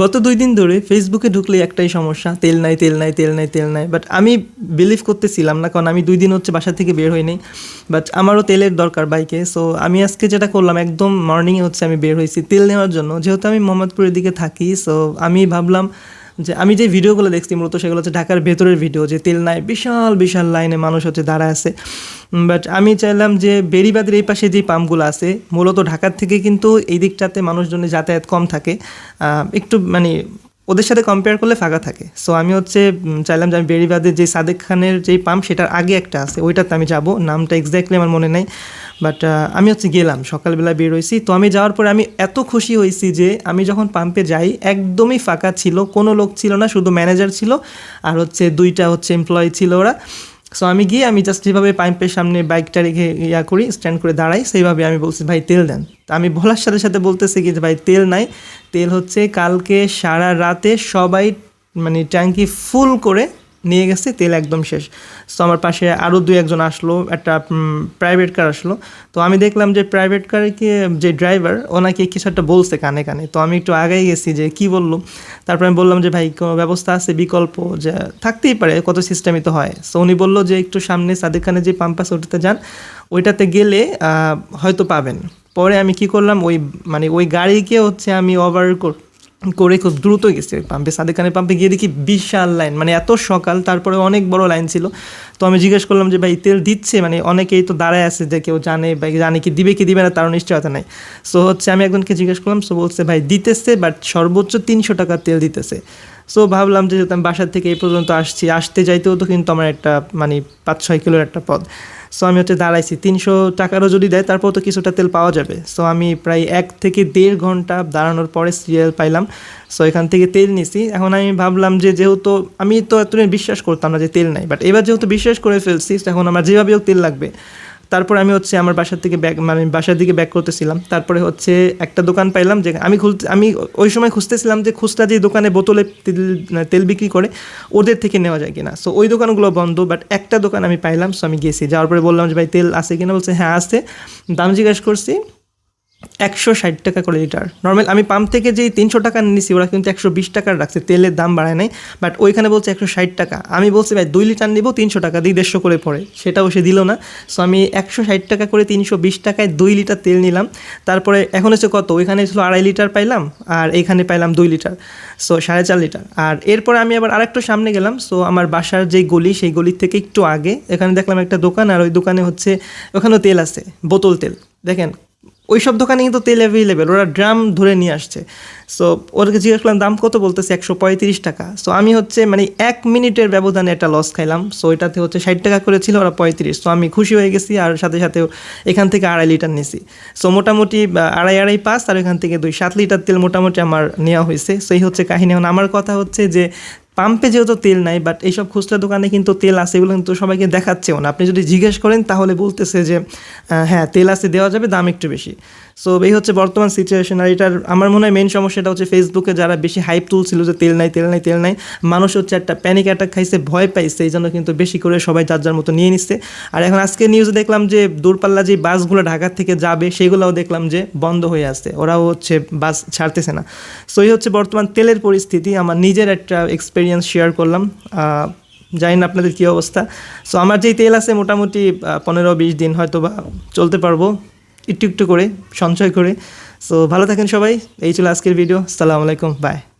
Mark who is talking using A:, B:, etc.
A: গত ২ দিন ধরে ফেসবুকে ঢুকলেই একটাই সমস্যা, তেল নাই, তেল নাই, তেল নাই, তেল নাই। বাট আমি বিলিভ করতেছিলাম না, কারণ আমি ২ দিন হচ্ছে বাসা থেকে বের হই নাই। বাট আমারও তেলের দরকার বাইকে। সো আমি আজকে যেটা করলাম, একদম মর্নিংয়ে হচ্ছে আমি বের হয়েছি তেল নেওয়ার জন্য। যেহেতু আমি মোহাম্মদপুরের দিকে থাকি, সো আমি ভাবলাম যে আমি যে ভিডিওগুলো দেখছি মূলত সেগুলো হচ্ছে ঢাকার ভেতরের ভিডিও, যে তেল নাই, বিশাল বিশাল লাইনে মানুষ হচ্ছে দাঁড়ায় আছে। বাট আমি চাইলাম যে বেড়িবাঁধের এই পাশে যে পাম্পগুলো আছে, মূলত ঢাকার থেকে কিন্তু এই দিকটাতে মানুষজনের যাতায়াত কম থাকে, একটু মানে ওদের সাথে কম্পেয়ার করলে ফাঁকা থাকে। সো আমি হচ্ছে চাইলাম যে আমি বেড়িবাঁধের যে সাদেক খানের যেই পাম্প সেটার আগে একটা আছে, ওইটাতে আমি যাব। নামটা এক্স্যাক্টলি আমার মনে নেই, বাট আমি হচ্ছে গেলাম, সকালবেলা বের হয়েছি। তো আমি যাওয়ার পরে আমি এত খুশি হয়েছি যে আমি যখন পাম্পে যাই একদমই ফাঁকা ছিল, কোনো লোক ছিল না, শুধু ম্যানেজার ছিল আর হচ্ছে 2টা হচ্ছে এমপ্লয়ি ছিল ওরা। সো আমি গিয়ে আমি জাস্ট যেভাবে পাম্পের সামনে বাইকটা রেখে করি, স্ট্যান্ড করে দাঁড়াই, সেইভাবে আমি বলছি ভাই তেল দেন। তো আমি বলার সাথে সাথে বলতেছি কি যে ভাই তেল নাই, তেল হচ্ছে কালকে সারা রাতে সবাই মানে ট্যাঙ্কি ফুল করে নিয়ে গেছে, তেল একদম শেষ। সো আমার পাশে আরও 2-1 জন আসলো, একটা প্রাইভেট কার আসলো। তো আমি দেখলাম যে প্রাইভেট কারকে যে ড্রাইভার ওনাকে কিছু একটা বলছে কানে কানে। তো আমি একটু আগেই গেছি যে কি বললো। তারপর আমি বললাম যে ভাই কোনো ব্যবস্থা আছে বিকল্প, যে থাকতেই পারে, কত সিস্টেমই তো হয়। সো উনি বললো যে একটু সামনে সাদেক খানের যে পাম্প আছে ওটাতে যান, ওইটাতে গেলে হয়তো পাবেন। পরে আমি কি করলাম, ওই গাড়িকে হচ্ছে আমি করে খুব দ্রুত গেছি ওই পাম্পে, সাদেক খানের পাম্পে গিয়ে দেখি বিশাল লাইন, মানে এত সকাল, তারপরে অনেক বড় লাইন ছিল। তো আমি জিজ্ঞেস করলাম যে ভাই তেল দিচ্ছে, মানে অনেকেই তো দাঁড়ায় আছে যে কেউ জানে বা জানে কি দিবে কি দিবে না তারও নিশ্চয়তা নাই। সো হচ্ছে আমি একজনকে জিজ্ঞেস করলাম, সো বলছে ভাই দিতেছে, বাট সর্বোচ্চ 300 টাকার তেল দিতেছে। সো ভাবলাম যে আমি বাসার থেকে এই পর্যন্ত আসতে যাইতেও তো কিন্তু আমার একটা মানে 5-6 কিলোর একটা পথ। সো আমি হচ্ছে দাঁড়াইছি, 300 টাকারও যদি দেয় তারপর তো কিছুটা তেল পাওয়া যাবে। সো আমি প্রায় 1 থেকে 1.5 ঘন্টা দাঁড়ানোর পরে সিরিয়াল পাইলাম। সো এখান থেকে তেল নিছি। এখন আমি ভাবলাম যে যেহেতু আমি তো এতদিন বিশ্বাস করতাম না যে তেল নাই, বাট এবার যেহেতু বিশ্বাস করে ফেলছি, এখন আমার যেভাবে হোক তেল লাগবে। তারপরে আমি হচ্ছে আমার বাসার দিকে ব্যাক করতেছিলাম। তারপরে হচ্ছে একটা দোকান পাইলাম, যে আমি ওই সময় খুঁজতেছিলাম যে খুচরা যে দোকানে বোতলে তেল বিক্রি করে ওদের থেকে নেওয়া যায় কিনা। সো ওই দোকানগুলো বন্ধ, বাট একটা দোকান আমি পাইলাম। সো আমি গেছি, যাওয়ার পরে বললাম যে ভাই তেল আছে কিনা, বলছে হ্যাঁ আছে। দাম জিজ্ঞেস করছি, 160 টাকা করে লিটার। নর্মাল আমি পাম্প থেকে যেই 300 টাকা নিয়েছি, ওরা কিন্তু 120 টাকার রাখছে, তেলের দাম বাড়ায় নাই। বাট ওইখানে বলছে 160 টাকা। আমি বলছি ভাই 2 লিটার নিব, 300 টাকা দিই, 150 করে পড়ে, সেটাও সে দিল না। সো আমি 160 টাকা করে 320 টাকায় 2 লিটার তেল নিলাম। তারপরে এখন হচ্ছে কত, ওইখানে ছিল 2.5 লিটার পাইলাম, আর এইখানে পাইলাম 2 লিটার, সো 4.5 লিটার। আর এরপরে আমি আবার আরেকটু সামনে গেলাম। সো আমার বাসার যেই গলি, সেই গলির থেকে একটু আগে এখানে দেখলাম একটা দোকান, আর ওই দোকানে হচ্ছে ওখানেও তেল আছে, বোতল তেল। দেখেন ওই সব দোকানে কিন্তু তেল অ্যাভেলেবেল, ওরা ড্রাম ধরে নিয়ে আসছে। সো ওদেরকে জিজ্ঞেস করলাম দাম কত, বলতেছে 135 টাকা। সো আমি হচ্ছে মানে 1 মিনিটের ব্যবধানে একটা লস খাইলাম। সো এটাতে হচ্ছে 60 টাকা করেছিল, ওরা 35। সো আমি খুশি হয়ে গেছি, আর সাথে সাথেও এখান থেকে 2.5 লিটার নিছি। সো মোটামুটি 2.5 আর এখান থেকে 7 লিটার তেল মোটামুটি আমার নেওয়া হয়েছে। সো এই হচ্ছে কাহিনী। এখন আমার কথা হচ্ছে যে পাম্পে যেহেতু তেল নাই, বাট এইসব খুচরা দোকানে কিন্তু তেল আছে, এগুলো কিন্তু সবাইকে দেখাচ্ছেও না। আপনি যদি জিজ্ঞেস করেন তাহলে বলতেছে যে হ্যাঁ তেল আছে, দেওয়া যাবে, দাম একটু বেশি। সো এই হচ্ছে বর্তমান সিচুয়েশন। আর এটার আমার মনে হয় মেন সমস্যাটা হচ্ছে ফেসবুকে যারা বেশি হাইপ তুলছিল যে তেল নাই, তেল নাই, তেল নাই, মানুষ হচ্ছে একটা প্যানিক অ্যাটাক খাইছে, ভয় পাইছে, এই জন্য কিন্তু বেশি করে সবাই যার যার মতো নিয়ে নিচ্ছে। আর এখন আজকে নিউজে দেখলাম যে দূরপাল্লা যে বাসগুলো ঢাকা থেকে যাবে সেগুলোও দেখলাম যে বন্ধ হয়ে আসছে, ওরাও হচ্ছে বাস ছাড়তেছে না। সো এই হচ্ছে বর্তমান তেলের পরিস্থিতি। আমার নিজের একটা এক্সপেরিয়েন্স শেয়ার করলাম, জানি না আপনাদের কী অবস্থা। সো আমার যেই তেল আছে মোটামুটি 15-20 দিন হয়তো বা চলতে পারবো, একটু একটু করে সঞ্চয় করে। সো ভালো থাকেন সবাই, এই ছিল আজকের ভিডিও। আসসালামু আলাইকুম, বাই।